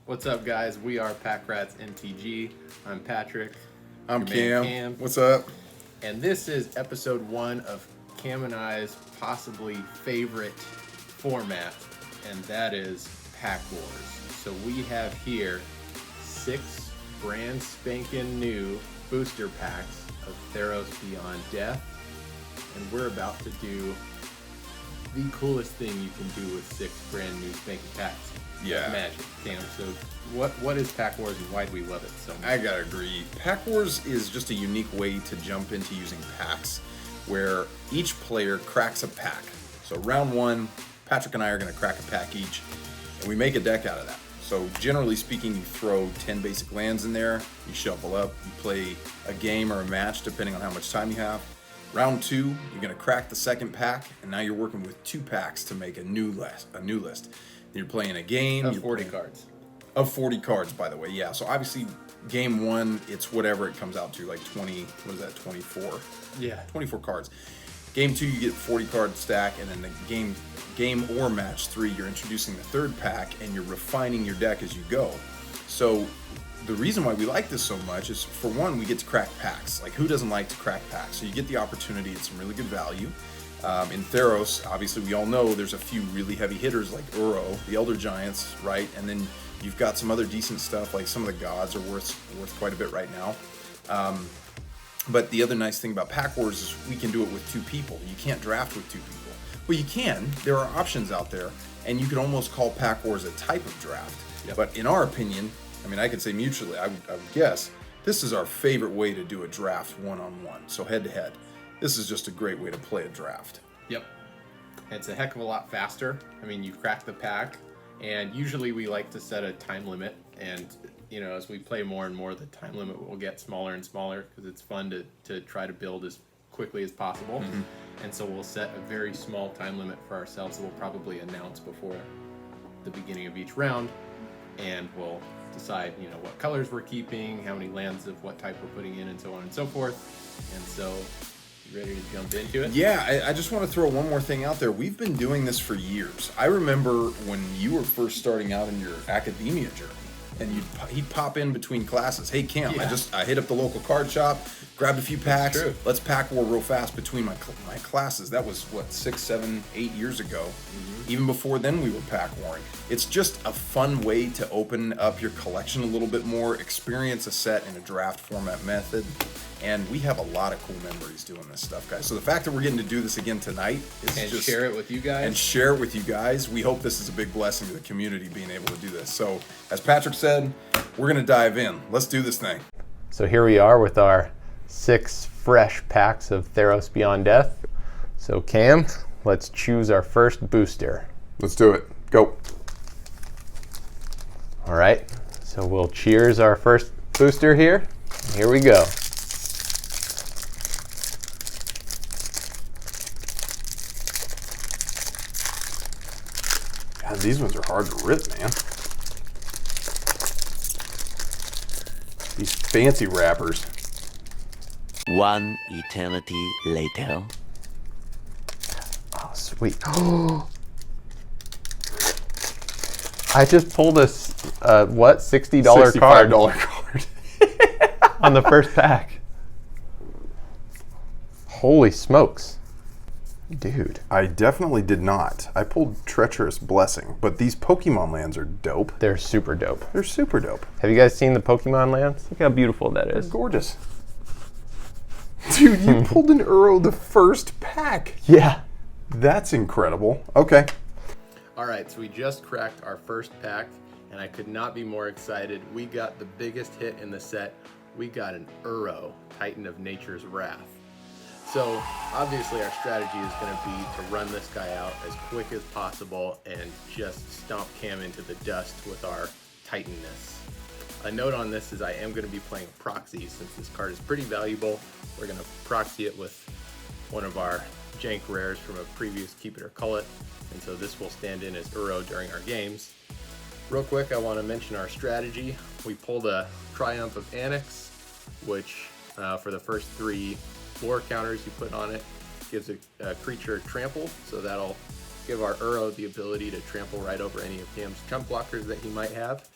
What's up, guys? We are Pack Rats NTG. I'm Patrick. I'm your man Cam. What's up? And this is episode 1 of Cam and I's possibly favorite format, and that is Pack Wars. So we have here 6 brand spanking new booster packs of Theros Beyond Death, and we're about to do the coolest thing you can do with 6 brand new spanking packs. Yeah. Magic, Cam. So what is Pack Wars and why do we love it so much? I gotta agree. Pack Wars is just a unique way to jump into using packs where each player cracks a pack. So round 1, Patrick and I are gonna crack a pack each, and we make a deck out of that. So generally speaking, you throw 10 basic lands in there, you shuffle up, you play a game or a match depending on how much time you have. Round 2, you're gonna crack the second pack, and now you're working with 2 packs to make a new list. You're playing a game. Of 40 cards. Of 40 cards, by the way, yeah. So obviously, game 1, it's whatever it comes out to, like 20, what is that, 24? Yeah. 24 cards. Game 2, you get 40 card stack, and then the game or match 3, you're introducing the third pack, and you're refining your deck as you go. So the reason why we like this so much is, for one, we get to crack packs. Like, who doesn't like to crack packs? So you get the opportunity at some really good value. In Theros, obviously, we all know there's a few really heavy hitters like Uro, the Elder Giants, right? And then you've got some other decent stuff, like some of the gods are worth quite a bit right now. But the other nice thing about Pack Wars is we can do it with 2 people. You can't draft with 2 people. Well, you can. There are options out there, and you could almost call Pack Wars a type of draft. Yep. But in our opinion, I mean, I could say mutually, I would guess, this is our favorite way to do a draft one-on-one, so head-to-head. This is just a great way to play a draft. Yep. It's a heck of a lot faster. I mean, you crack the pack, and usually we like to set a time limit, and you know, as we play more and more, the time limit will get smaller and smaller because it's fun to try to build as quickly as possible. Mm-hmm. And so we'll set a very small time limit for ourselves that we'll probably announce before the beginning of each round, and we'll decide, you know, what colors we're keeping, how many lands of what type we're putting in, and so on and so forth. And so, you ready to jump into it? Yeah, I just want to throw one more thing out there. We've been doing this for years. I remember when you were first starting out in your academia journey, and he'd pop in between classes. Hey, Cam, Yeah. I hit up the local card shop, grabbed a few packs. True. Let's pack war real fast between my classes. That was, what, 6, 7, 8 years ago. Mm-hmm. Even before then, we were pack warring. It's just a fun way to open up your collection a little bit more, experience a set in a draft format method. And we have a lot of cool memories doing this stuff, guys. So the fact that we're getting to do this again tonight is And just share it with you guys. and share it with you guys. We hope this is a big blessing to the community being able to do this. So as Patrick said, we're gonna dive in. Let's do this thing. So here we are with our 6 fresh packs of Theros Beyond Death. So Cam, let's choose our first booster. Let's do it. Go. All right, so we'll cheers our first booster here. Here we go. God, these ones are hard to rip, man. These fancy wrappers. One eternity later. Oh, sweet. I just pulled a what, $60 card card. on the first pack. Holy smokes. Dude. I definitely did not. I pulled Treacherous Blessing, but these Pokemon lands are dope. They're super dope. They're super dope. Have you guys seen the Pokemon lands? Look how beautiful that is. Gorgeous. Dude, you pulled an Uro the first pack. Yeah. That's incredible. Okay. All right, so we just cracked our first pack, and I could not be more excited. We got the biggest hit in the set. We got an Uro, Titan of Nature's Wrath. So obviously our strategy is going to be to run this guy out as quick as possible and just stomp Cam into the dust with our Titanness. A note on this is I am going to be playing proxy since this card is pretty valuable. We're going to proxy it with one of our jank rares from a previous Keep It or Cull It, and so this will stand in as Uro during our games. Real quick, I want to mention our strategy. We pulled a Triumph of Annex, which for the first 3 floor counters you put on it gives a creature trample, so that'll give our Uro the ability to trample right over any of Cam's chump blockers that he might have.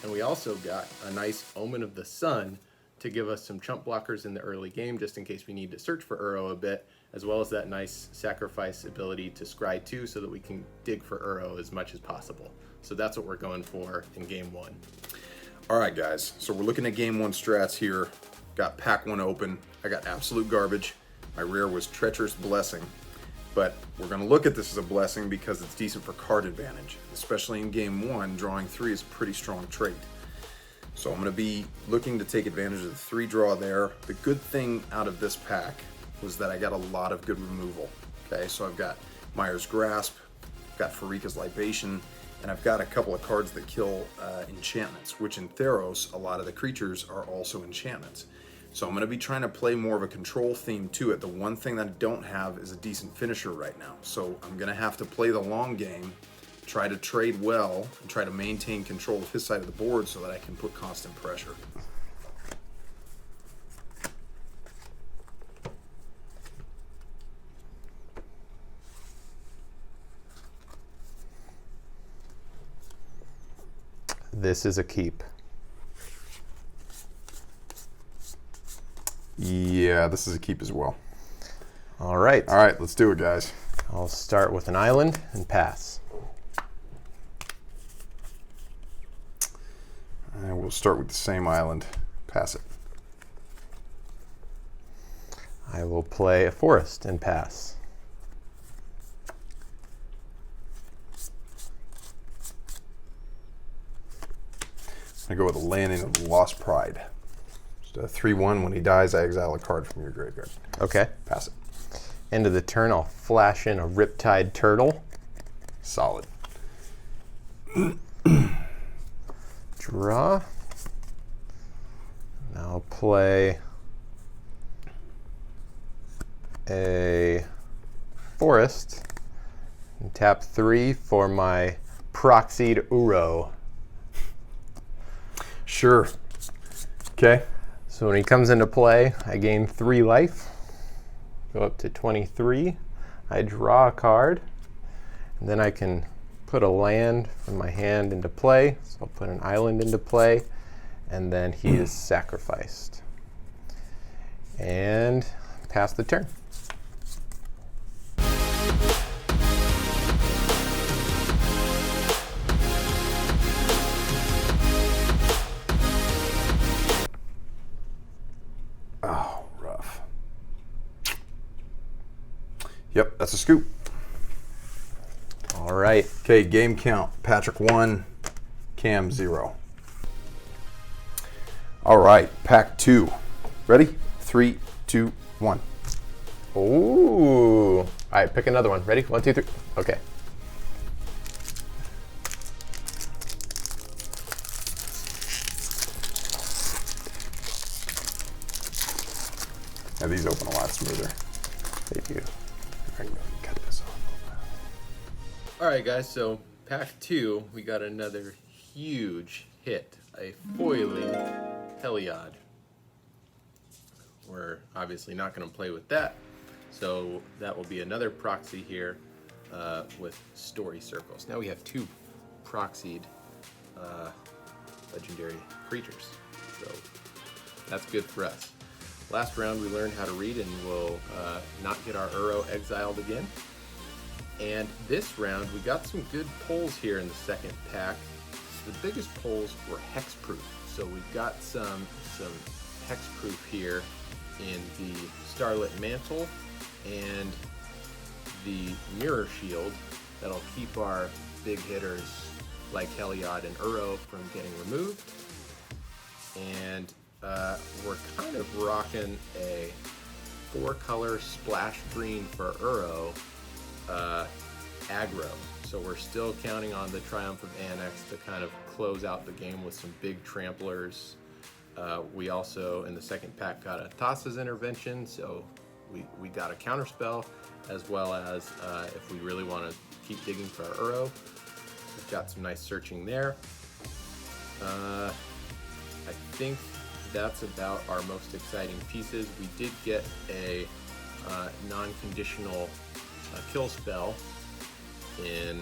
And we also got a nice Omen of the Sun to give us some chump blockers in the early game, just in case we need to search for Uro a bit, as well as that nice sacrifice ability to scry 2 so that we can dig for Uro as much as possible. So that's what we're going for in game 1. All right, guys. So we're looking at game 1 strats here. Got pack 1 open. I got absolute garbage. My rare was Treacherous Blessing. But we're going to look at this as a blessing because it's decent for card advantage. Especially in game 1, drawing 3 is a pretty strong trait. So I'm going to be looking to take advantage of the 3 draw there. The good thing out of this pack was that I got a lot of good removal. Okay, so I've got Myers Grasp, I've got Farika's Libation, and I've got a couple of cards that kill enchantments, which in Theros, a lot of the creatures are also enchantments. So I'm going to be trying to play more of a control theme to it. The one thing that I don't have is a decent finisher right now. So I'm going to have to play the long game, try to trade well, and try to maintain control of his side of the board so that I can put constant pressure. This is a keep. Yeah, this is a keep as well. All right. All right, let's do it, guys. I'll start with an island and pass. And we'll start with the same island. Pass it. I will play a forest and pass. I'm going to go with a Landing of the Lost Pride. Just a 3/1. When he dies, I exile a card from your graveyard. Okay. Pass it. End of the turn, I'll flash in a Riptide Turtle. Solid. Draw. And I'll play a forest and tap 3 for my proxied Uro. Sure. Okay. So when he comes into play, I gain 3 life, go up to 23. I draw a card, and then I can put a land from my hand into play. So I'll put an island into play, and then he is sacrificed. And pass the turn. Oh, rough. Yep, that's a scoop. All right. Okay, game count. Patrick 1, Cam 0. All right, pack 2. Ready? 3, 2, 1. Ooh. All right, pick another one. Ready? 1, 2, 3. Okay. Yeah, these open a lot smoother. They do. I'm going to cut this off. All right, guys, so pack 2, we got another huge hit, a foiling Heliod. We're obviously not going to play with that, so that will be another proxy here with Story Circles. Now we have 2 proxied legendary creatures, so that's good for us. Last round we learned how to read and we'll not get our Uro exiled again. And this round we got some good pulls here in the second pack. The biggest pulls were hexproof. So we've got some hexproof here in the Starlit Mantle and the Mirror Shield that'll keep our big hitters like Heliod and Uro from getting removed. And we're kind of rocking a 4-color splash green for Uro aggro. So we're still counting on the Triumph of Annex to kind of close out the game with some big tramplers. We also, in the second pack, got a Thassa's Intervention, so we got a counterspell, as well as if we really want to keep digging for our Uro, we've got some nice searching there. I think that's about our most exciting pieces. We did get a non-conditional kill spell in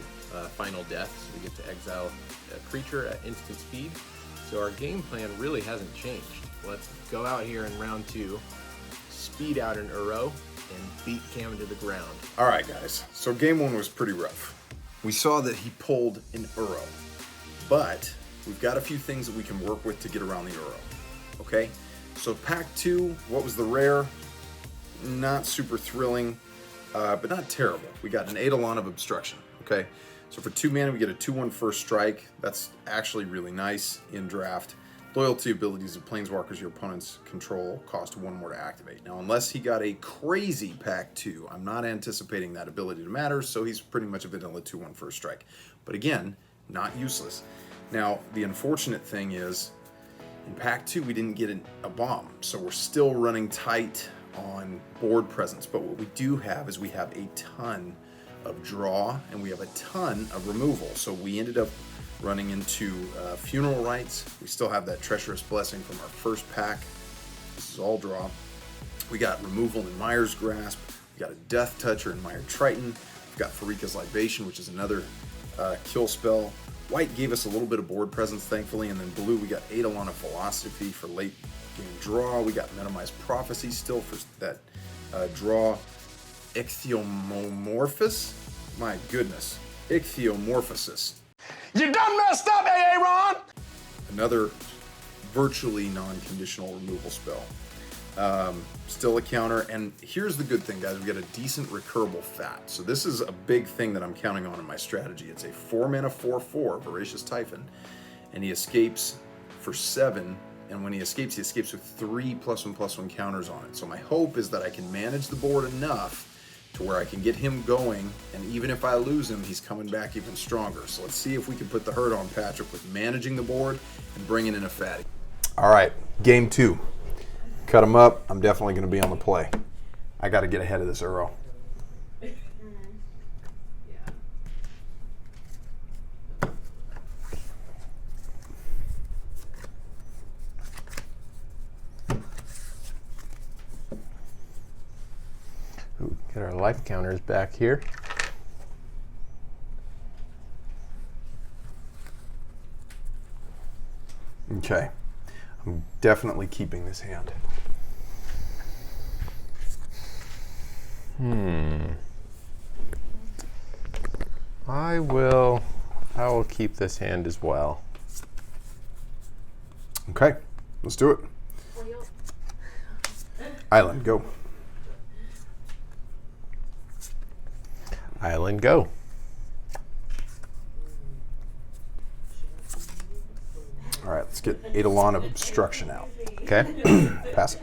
Final Death, so we get to exile a creature at instant speed. So our game plan really hasn't changed. Let's go out here in round 2, speed out an Uro, and beat Cam into the ground. All right, guys. So game 1 was pretty rough. We saw that he pulled an Uro, but we've got a few things that we can work with to get around the Uro. Okay? So pack 2, what was the rare? Not super thrilling, but not terrible. We got an Eidolon of Obstruction. Okay? So for 2 mana, we get a 2/1 first strike. That's actually really nice in draft. Loyalty abilities of planeswalkers your opponents control cost 1 more to activate. Now, unless he got a crazy pack 2, I'm not anticipating that ability to matter, so he's pretty much a vanilla 2/1 first strike. But again, not useless. Now, the unfortunate thing is, in pack 2, we didn't get a bomb, so we're still running tight on board presence. But what we do have is we have a ton of draw, and we have a ton of removal. So we ended up running into Funeral Rites. We still have that Treacherous Blessing from our first pack. This is all draw. We got removal in Mire's Grasp. We got a Death Toucher in Mire Triton. We've got Farika's Libation, which is another kill spell. White gave us a little bit of board presence, thankfully, and then blue, we got Eidolon of Philosophy for late game draw. We got Minimized Prophecy still for that draw. Ichthyomorphosis? My goodness. Ichthyomorphosis. You done messed up, Aaron! Another virtually non-conditional removal spell. Still a counter, and here's the good thing, guys. We got a decent recurable fat. So this is a big thing that I'm counting on in my strategy. It's a 4-mana 4/4 Voracious Typhon, and he escapes for 7. And when he escapes with 3 +1/+1 counters on it. So my hope is that I can manage the board enough to where I can get him going, and even if I lose him, he's coming back even stronger. So let's see if we can put the hurt on Patrick with managing the board and bringing in a fatty. All right, game 2. Cut him up. I'm definitely going to be on the play. I got to get ahead of this Uro. Ooh, get our life counters back here. Okay. I'm definitely keeping this hand. I will keep this hand as well. Okay, let's do it. Island, go. Island, go. All right, let's get Eidolon of Obstruction out. Okay. Pass it.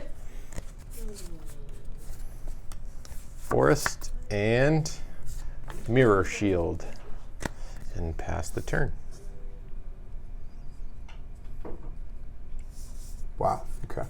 Forest and Mirror Shield. And pass the turn. Wow, okay.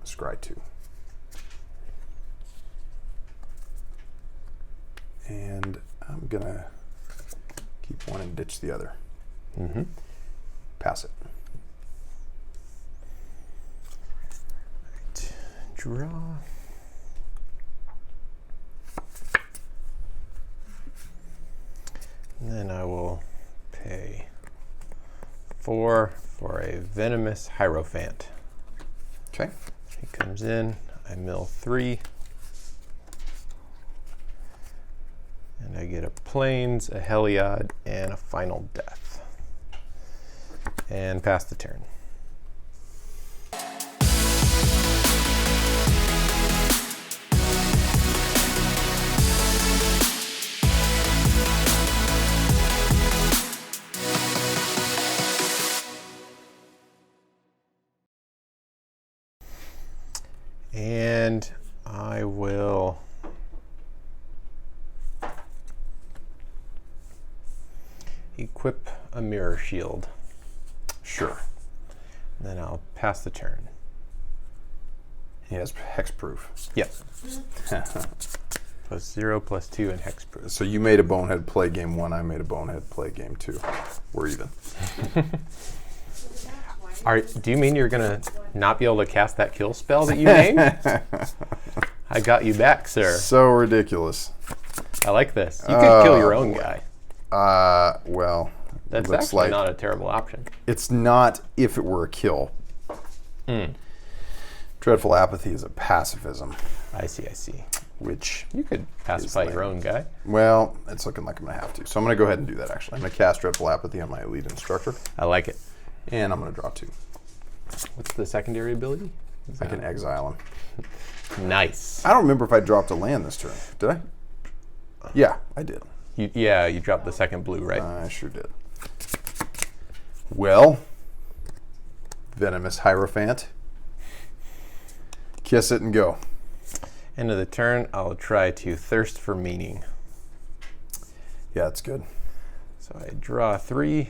Scry 2. And I'm gonna keep one and ditch the other. Pass it. Right. Draw. And then I will pay 4 for a Venomous Hierophant. Okay. He comes in, I mill 3. And I get a Plains, a Heliod, and a Final Death. And pass the turn. And I will equip a Mirror Shield. Sure. And then I'll pass the turn. He has hexproof. Yep. +0, +2, and hexproof. So you made a bonehead play game 1. I made a bonehead play game 2. We're even. Do you mean you're gonna not be able to cast that kill spell that you named? I got you back, sir. So ridiculous. I like this. You could kill your own guy. Well, That's looks actually like not a terrible option. it's not if it were a kill. Dreadful Apathy is a pacifism, I see. which, You could pacify your own guy. well, it's looking like I'm going to have to. So I'm going to go ahead and do that, actually. I'm going to cast Dreadful Apathy on my Elite Instructor, I like it. and I'm going to draw 2. What's the secondary ability? I can exile him. Nice. I don't remember if I dropped a land this turn. Did I? Yeah, I did. You dropped the second blue, right? I sure did. Well, Venomous Hierophant. Kiss it and go. End of the turn, I'll try to thirst for meaning. Yeah, that's good. So I draw 3.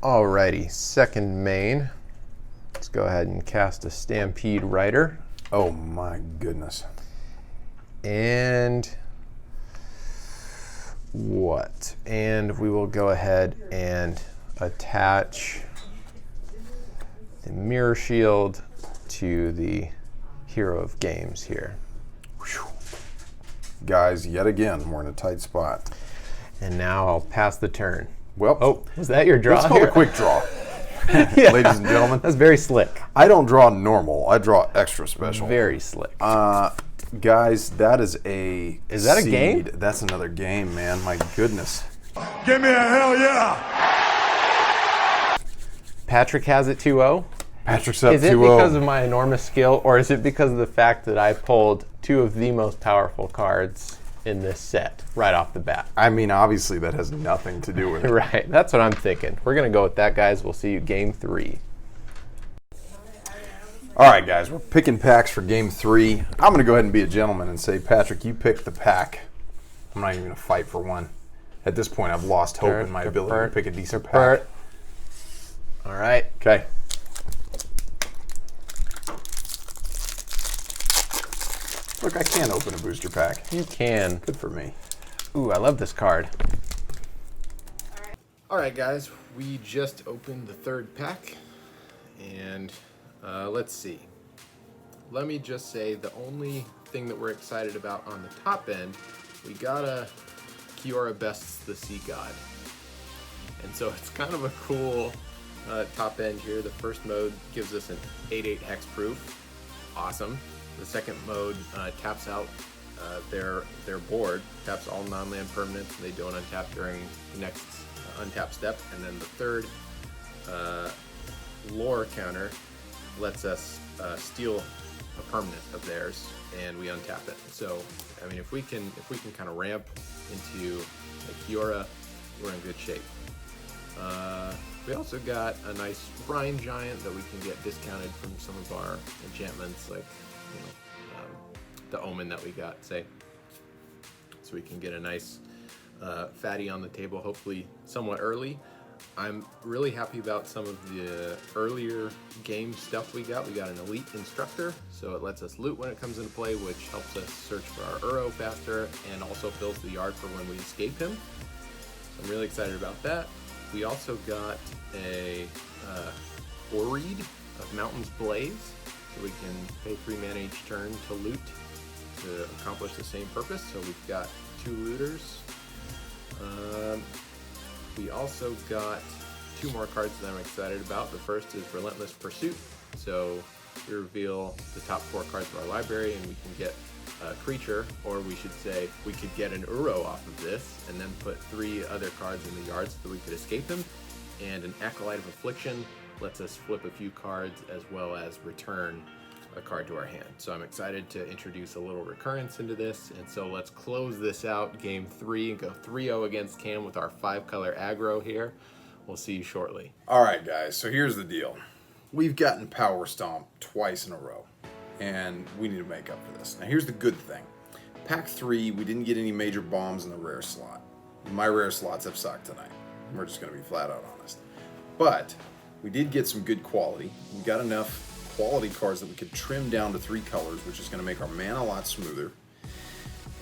Alrighty, second main. Let's go ahead and cast a Stampede Rider. Oh my goodness. And what? And we will go ahead and attach the Mirror Shield to the Hero of Games here. Guys, yet again, we're in a tight spot. And now I'll pass the turn. Well, Oh, was that your draw let's call it here? a quick draw. Yeah. Ladies and gentlemen. That's very slick. I don't draw normal. I draw extra special. Very slick. Guys, that is a Is that a seed. game? That's another game, man. My goodness. Give me a hell yeah. Patrick has it 2-0. Patrick's up 2-0. Is it because of my enormous skill, or is it because of the fact that I pulled two of the most powerful cards in this set right off the bat? I mean, obviously, that has nothing to do with it. Right, that's what I'm thinking. We're going to go with that, guys. We'll see you game 3. All right, guys, we're picking packs for game 3. I'm going to go ahead and be a gentleman and say, Patrick, you pick the pack. I'm not even going to fight for one. At this point, I've lost hope in my ability to pick a decent pack. All right. Okay. Look, I can open a booster pack. You can. Good for me. Ooh, I love this card. All right, guys, we just opened the third pack, and let's see. Let me just say the only thing that we're excited about on the top end, we got a Kiora Bests the Sea God. And so it's kind of a cool top end here. The first mode gives us an 8/8 hexproof. Awesome. The second mode taps out their board, taps all non-land permanents, and they don't untap during the next untap step. And then the third lore counter lets us steal a permanent of theirs, and we untap it. So, I mean, if we can kind of ramp into a Kiora, we're in good shape. We also got a nice Brine Giant that we can get discounted from some of our enchantments, like the Omen that we got, say. So we can get a nice fatty on the table, hopefully somewhat early. I'm really happy about some of the earlier game stuff we got. We got an Elite Instructor, so it lets us loot when it comes into play, which helps us search for our Uro faster and also fills the yard for when we escape him. So I'm really excited about that. We also got a Oread of Mountain's Blaze, so we can pay 3 mana each turn to loot to accomplish the same purpose. So we've got 2 looters. We also got 2 more cards that I'm excited about. The first is Relentless Pursuit. So we reveal the top 4 cards of our library, and we can get a creature, or we should say we could get an Uro off of this, and then put 3 other cards in the yard so that we could escape them. And an Acolyte of Affliction lets us flip a few cards as well as return a card to our hand. So I'm excited to introduce a little recurrence into this, and so let's close this out, game 3, and go 3-0 against Cam with our 5-color aggro here. We'll see you shortly. All right, guys, so here's the deal. We've gotten Power Stomp twice in a row, and we need to make up for this. Now, here's the good thing. Pack 3, we didn't get any major bombs in the rare slot. My rare slots have sucked tonight. We're just going to be flat out honest. But we did get some good quality. We got enough quality cards that we could trim down to 3 colors, which is going to make our mana a lot smoother.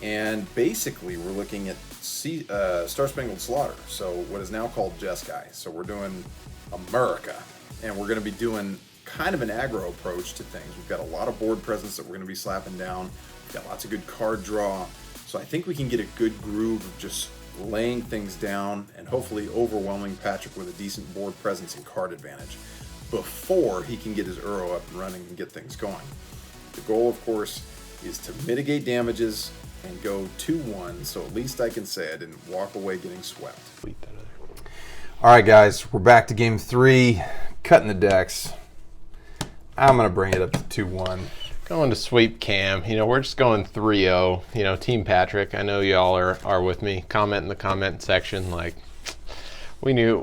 And basically, we're looking at Star Spangled Slaughter, so what is now called Jeskai. So we're doing America, and we're going to be doing kind of an aggro approach to things. We've got a lot of board presence that we're going to be slapping down. We've got lots of good card draw. So I think we can get a good groove of just laying things down and hopefully overwhelming Patrick with a decent board presence and card advantage before he can get his Uro up and running and get things going. The goal, of course, is to mitigate damages and go 2-1, so at least I can say I didn't walk away getting swept. All right, guys, we're back to game 3, cutting the decks. I'm going to bring it up to 2-1. Going to sweep Cam. You know, we're just going 3-0. You know, Team Patrick. I know y'all are with me. Comment in the comment section. Like, we knew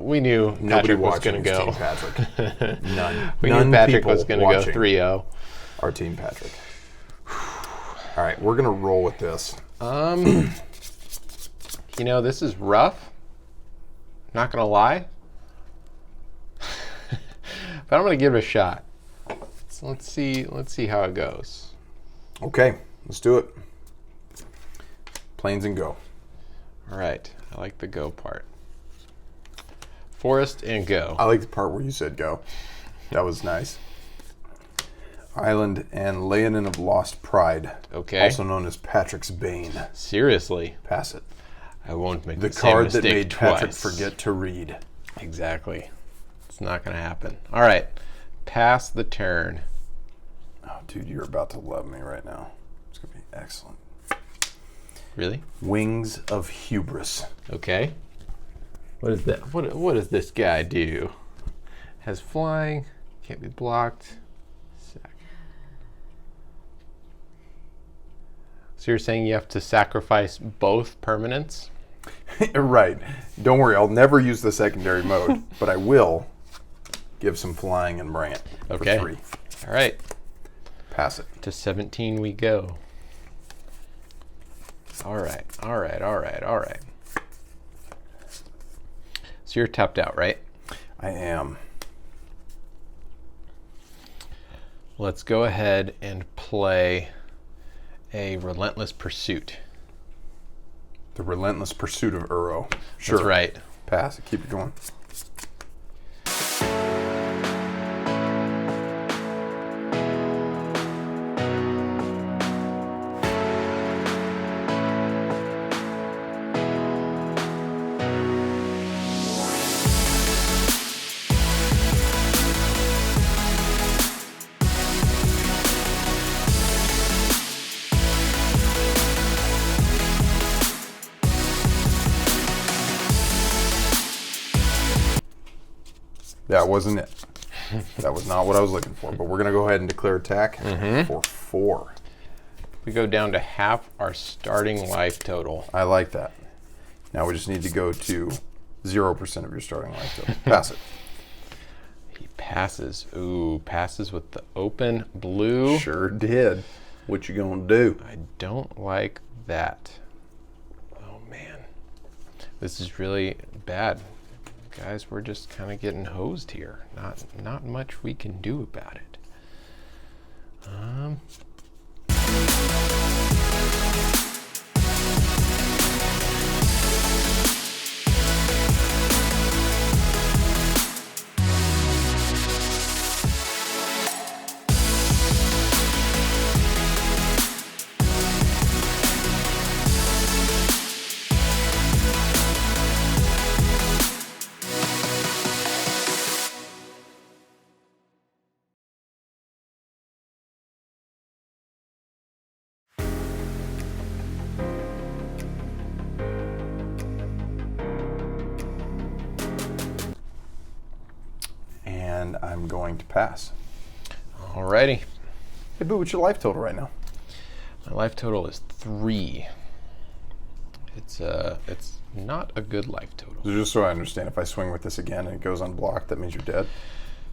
Patrick was going to go. Team Patrick. None. We None knew Patrick people was going to go 3-0. Our Team Patrick. All right, we're going to roll with this. You know, this is rough. Not going to lie. But I'm going to give it a shot. So let's see how it goes. Okay, let's do it. Planes and go. All right, I like the go part. Forest and go. I like the part where you said go. That was nice. Island and Leonin of Lost Pride. Okay. Also known as Patrick's Bane. Seriously. Pass it. I won't make The the same card that mistake made Patrick twice. forget to read. Exactly. It's not going to happen. All right. Pass the turn. Oh, dude, you're about to love me right now. It's going to be excellent. Really? Wings of Hubris. Okay. What is that? What does this guy do? Has flying, can't be blocked. So you're saying you have to sacrifice both permanents? Right. Don't worry, I'll never use the secondary mode, but I will give some flying and Brant Okay. for 3. All right. Pass it. To 17 we go. All right. All right. All right. All right. So you're tapped out, right? I am. Let's go ahead and play a Relentless Pursuit. The Relentless Pursuit of Uro. Sure. That's right. Pass it. Keep it going. That wasn't it. That was not what I was looking for. But we're going to go ahead and declare attack for 4. We go down to half our starting life total. I like that. Now we just need to go to 0% of your starting life total. Pass it. He passes. Ooh, passes with the open blue. Sure did. What you gonna do? I don't like that. Oh man, this is really bad. Guys, we're just kind of getting hosed here. Not much we can do about it. And I'm going to pass. Alrighty. Hey, Boo, what's your life total right now? My life total is 3. It's not a good life total. So just so I understand, if I swing with this again and it goes unblocked, that means you're dead?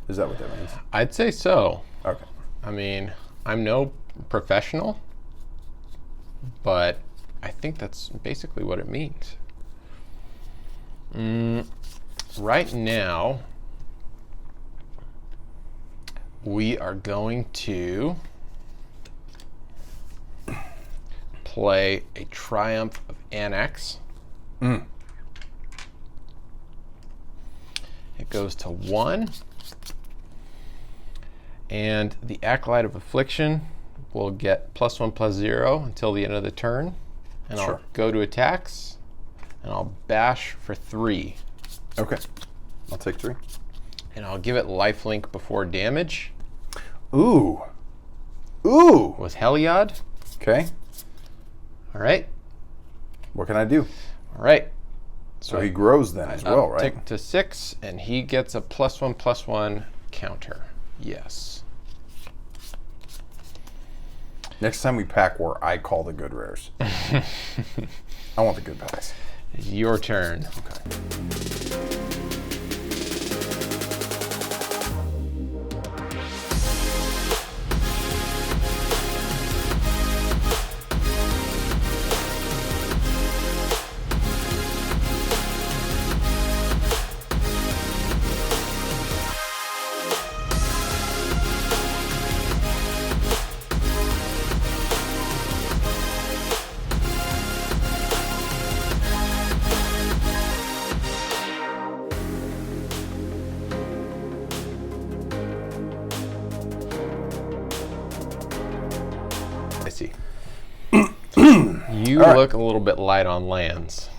Is that what that means? I'd say so. Okay. I mean, I'm no professional, but I think that's basically what it means. Right now, we are going to play a Triumph of Annex. It goes to 1. And the Acolyte of Affliction will get +1/+0 until the end of the turn. And Sure. I'll go to attacks, and I'll bash for 3. Okay. I'll take 3. And I'll give it lifelink before damage Ooh. Ooh. with Heliod. Okay. All right. What can I do? All right. So he grows then as well, right? Tick to 6, and he gets a +1/+1 counter. Yes. Next time we pack war, I call the good rares. I want the good packs. Your turn. Okay. You All right. look a little bit light on lands.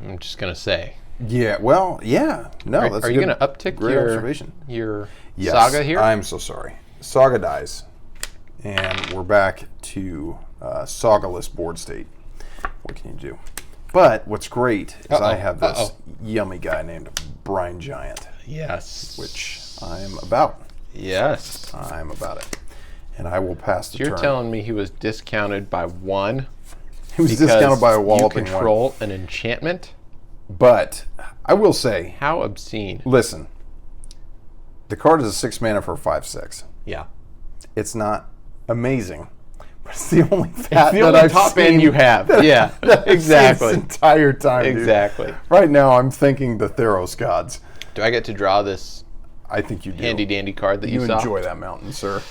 I'm just gonna say. Yeah, well, yeah. No, that's Are a you good, gonna uptick great your observation. your Yes, Saga here? I'm so sorry. Saga dies. And we're back to Saga-less board state. What can you do? But what's great is I have this yummy guy named Brine Giant, Yes. which I'm about. Yes. I'm about it. And I will pass the You're turn. telling me he was discounted by 1? He was discounted by a walloping you control an enchantment? But I will say, How obscene. listen, the card is a 6 mana for a 5/6. Yeah. It's not amazing, but it's the only It's fat the that only I've top seen end you have. Yeah. that I've seen Exactly. This entire time, dude. Exactly. Right now, I'm thinking the Theros gods. Do I get to draw this I think you do. handy dandy card that you You saw? enjoy that mountain, sir.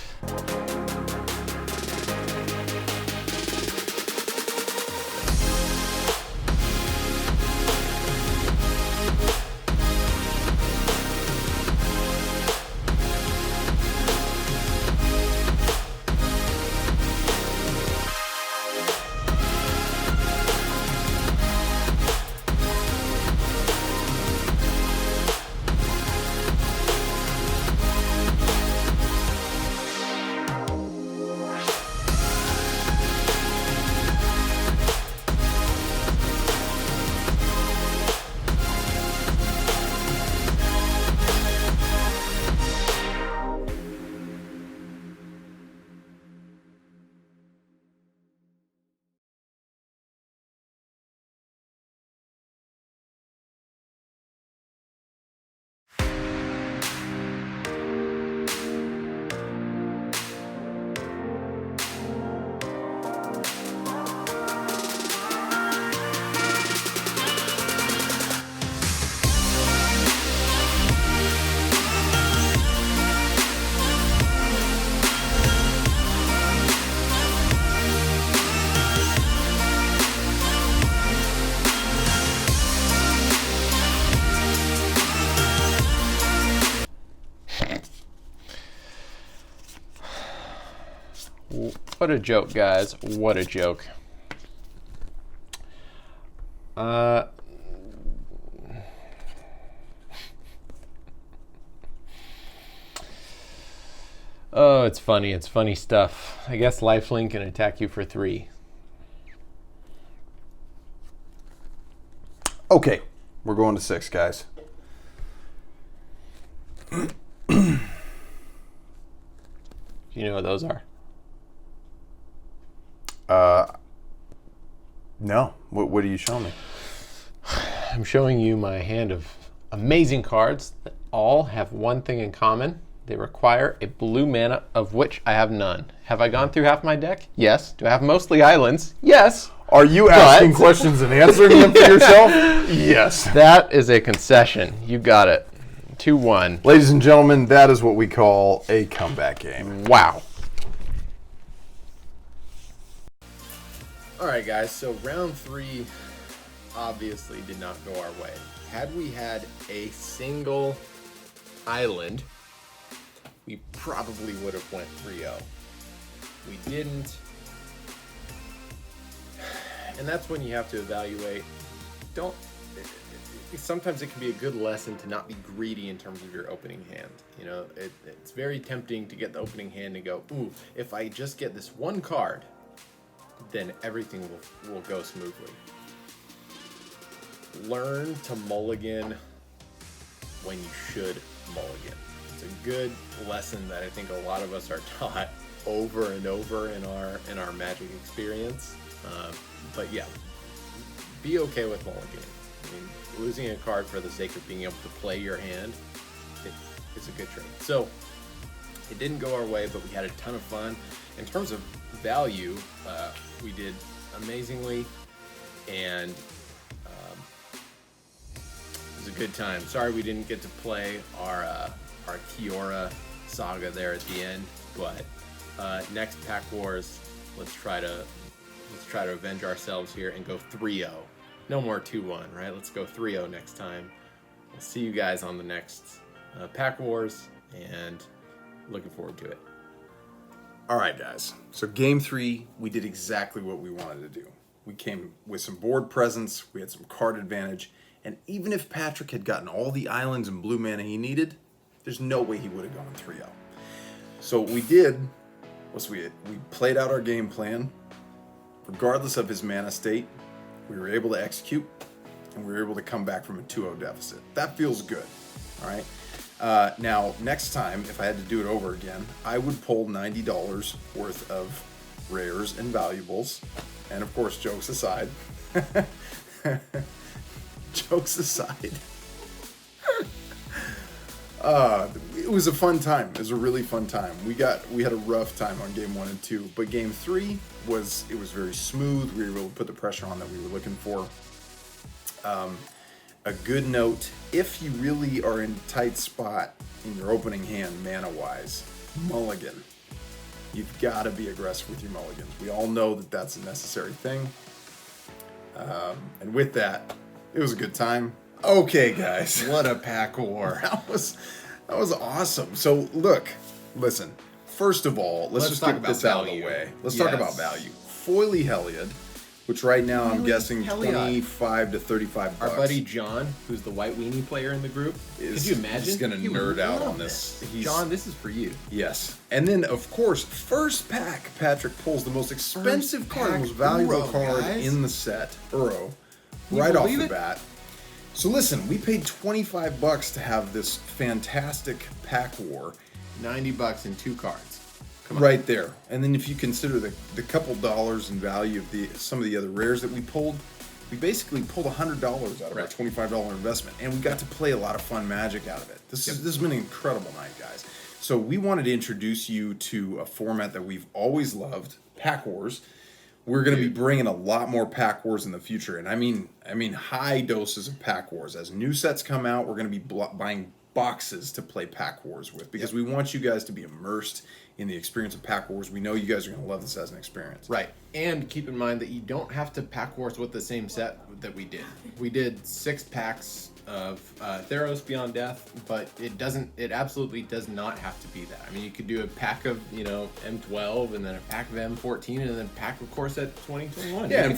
What a joke, guys. What a joke. Oh, it's funny. It's funny stuff. I guess lifelink can attack you for 3. Okay, we're going to 6, guys. Do you know what those are? No. What are you showing me? I'm showing you my hand of amazing cards that all have one thing in common. They require a blue mana, of which I have none. Have I gone through half my deck? Yes. Do I have mostly islands? Yes. Are you asking questions and answering them for yourself? Yes. That is a concession. You got it. 2-1. Ladies and gentlemen, that is what we call a comeback game. Wow. All right, guys, so round 3 obviously did not go our way. Had we had a single island, we probably would have went 3-0. We didn't. And that's when you have to evaluate. Sometimes it can be a good lesson to not be greedy in terms of your opening hand. You know, it's very tempting to get the opening hand and go, ooh, if I just get this one card, then everything will go smoothly. Learn to mulligan when you should mulligan. It's a good lesson that I think a lot of us are taught over and over in our Magic experience. But yeah, be okay with mulliganing. I mean, losing a card for the sake of being able to play your hand, it's a good trade. So it didn't go our way, but we had a ton of fun. In terms of value, we did amazingly, and it was a good time. Sorry we didn't get to play our Kiora saga there at the end, but next Pack Wars, let's try to avenge ourselves here and go 3-0. No more 2-1, right? Let's go 3-0 next time. We'll see you guys on the next Pack Wars, and looking forward to it. All right, guys. So game 3, we did exactly what we wanted to do. We came with some board presence. We had some card advantage. And even if Patrick had gotten all the islands and blue mana he needed, there's no way he would have gone 3-0. So what we did was we played out our game plan. Regardless of his mana state, we were able to execute, and we were able to come back from a 2-0 deficit. That feels good, all right? Now, next time, if I had to do it over again, I would pull $90 worth of rares and valuables. And of course, jokes aside, jokes aside, it was a fun time. It was a really fun time. We had a rough time on game 1 and 2, but game 3 was very smooth. We were able to put the pressure on that we were looking for. A good note, if you really are in a tight spot in your opening hand mana-wise, mulligan. You've got to be aggressive with your mulligans. We all know that that's a necessary thing. And with that, it was a good time. Okay, guys. What a pack war. That was awesome. So, listen. First of all, let's just talk get this about out of the value. way. Let's Yes. talk about value. Foily Heliod, which right now I'm guessing Heliod. 25 to 35 bucks. Our buddy John, who's the white weenie player in the group, could you imagine? He's gonna He would nerd out love on this. John, this is for you. Yes. And then, of course, first pack, Patrick pulls the most expensive card, the pack most valuable Uro, card guys. in the set, Uro, Can you right off believe the it? bat. So listen, we paid 25 bucks to have this fantastic pack war $90 and 2 cards. Come on. right there. And then if you consider the couple dollars in value of some of the other rares that we pulled, we basically pulled $100 out of our Right. $25 investment, and we got to play a lot of fun Magic out of it. This has been an incredible night, guys. So we wanted to introduce you to a format that we've always loved, Pack Wars. We're going to be bringing a lot more Pack Wars in the future, and I mean high doses of Pack Wars. As new sets come out, we're going to be buying boxes to play Pack Wars with, because we want you guys to be immersed in the experience of Pack Wars. We know you guys are going to love this as an experience. Right. And keep in mind that you don't have to pack wars with the same set that we did. We did 6 packs of Theros Beyond Death, but it absolutely does not have to be that. I mean, you could do a pack of, M12 and then a pack of M14 and then a pack of Core Set 2021. Yeah,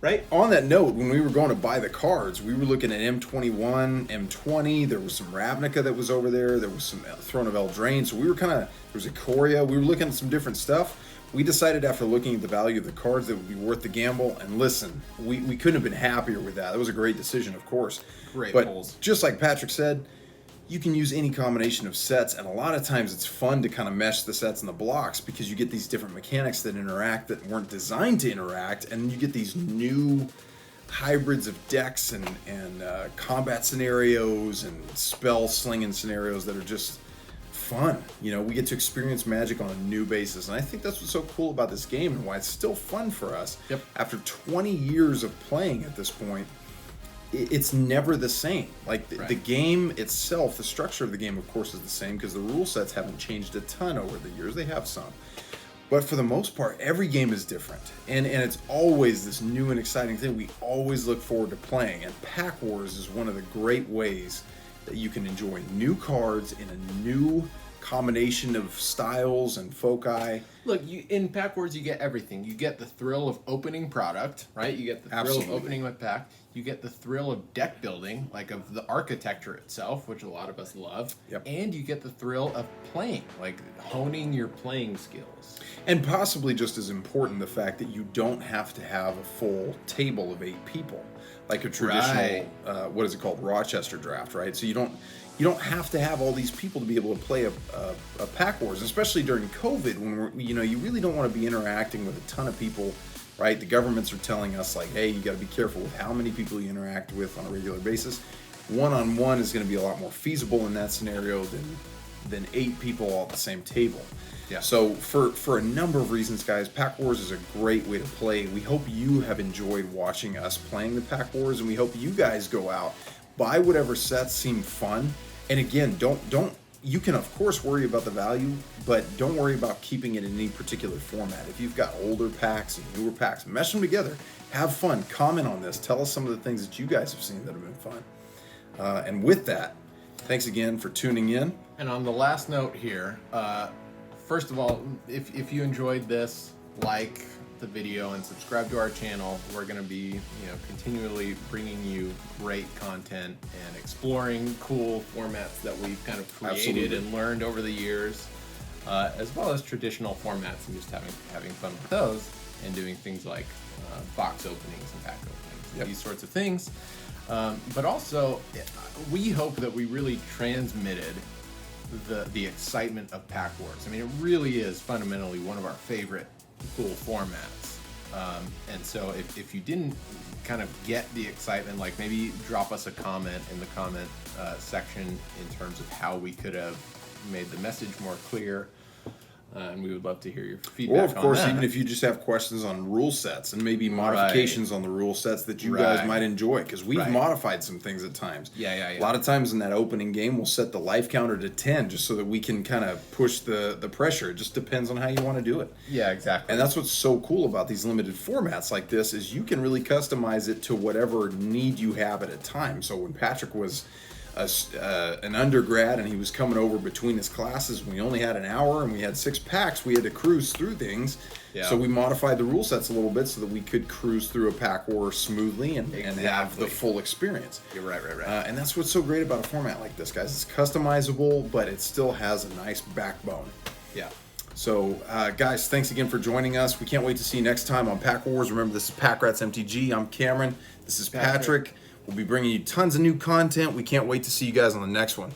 Right? On that note, when we were going to buy the cards, we were looking at M21, M20. There was some Ravnica that was over there. There was some Throne of Eldraine. So we were there was Ikoria. We were looking at some different stuff. We decided after looking at the value of the cards that it would be worth the gamble. And listen, we couldn't have been happier with that. That was a great decision, of course. Great but pulls. just like Patrick said, you can use any combination of sets, and a lot of times it's fun to kind of mesh the sets and the blocks, because you get these different mechanics that interact that weren't designed to interact, and you get these new hybrids of decks and combat scenarios and spell slinging scenarios that are just fun. We get to experience Magic on a new basis, and I think that's what's so cool about this game and why it's still fun for us. Yep. After 20 years of playing at this point, it's never the same. Like the game itself, the structure of the game, of course, is the same, because the rule sets haven't changed a ton over the years. They have some. But for the most part, every game is different. And it's always this new and exciting thing we always look forward to playing. And Pack Wars is one of the great ways that you can enjoy new cards in a new combination of styles and foci. Look, in Pack Wars, you get everything. You get the thrill of opening product, right? You get the thrill Absolutely. of opening with pack. You get the thrill of deck building, like of the architecture itself, which a lot of us love. Yep. And you get the thrill of playing, like honing your playing skills. And possibly just as important, the fact that you don't have to have a full table of 8 people, like a traditional, what is it called, Rochester draft, right? So you don't have to have all these people to be able to play a Pack Wars, especially during COVID, when you really don't want to be interacting with a ton of people, right? The governments are telling us, like, hey, you got to be careful with how many people you interact with on a regular basis. One-on-one is going to be a lot more feasible in that scenario than 8 people all at the same table. Yeah. So for a number of reasons, guys, Pack Wars is a great way to play. We hope you have enjoyed watching us playing the Pack Wars, and we hope you guys go out, buy whatever sets seem fun. And again, you can of course worry about the value, but don't worry about keeping it in any particular format. If you've got older packs and newer packs, mesh them together, have fun, comment on this, tell us some of the things that you guys have seen that have been fun. And with that, thanks again for tuning in. And on the last note here, first of all, if you enjoyed this, like the video and subscribe to our channel. We're going to be, continually bringing you great content and exploring cool formats that we've kind of created Absolutely. and learned over the years, as well as traditional formats and just having fun with those and doing things like box openings and pack openings, Yep. these sorts of things. But also, we hope that we really transmitted the excitement of Pack Wars. I mean, it really is fundamentally one of our favorite cool formats. And so if you didn't kind of get the excitement, like maybe drop us a comment in the comment section in terms of how we could have made the message more clear. And we would love to hear your feedback. Or, of course, on that. even if you just have questions on rule sets and maybe modifications on the rule sets that you guys might enjoy, because we've modified some things at times. Yeah. A lot of times in that opening game, we'll set the life counter to 10 just so that we can kind of push the pressure. It just depends on how you want to do it. Yeah, exactly. And that's what's so cool about these limited formats like this is you can really customize it to whatever need you have at a time. So when Patrick was an undergrad and he was coming over between his classes, we only had an hour and we had 6 packs, we had to cruise through things. Yeah. So we modified the rule sets a little bit so that we could cruise through a pack war smoothly and have the full experience. You're right. And that's what's so great about a format like this, guys. It's customizable, but it still has a nice backbone. Yeah. So, guys, thanks again for joining us. We can't wait to see you next time on Pack Wars. Remember, this is Pack Rats MTG. I'm Cameron. This is Patrick. We'll be bringing you tons of new content. We can't wait to see you guys on the next one.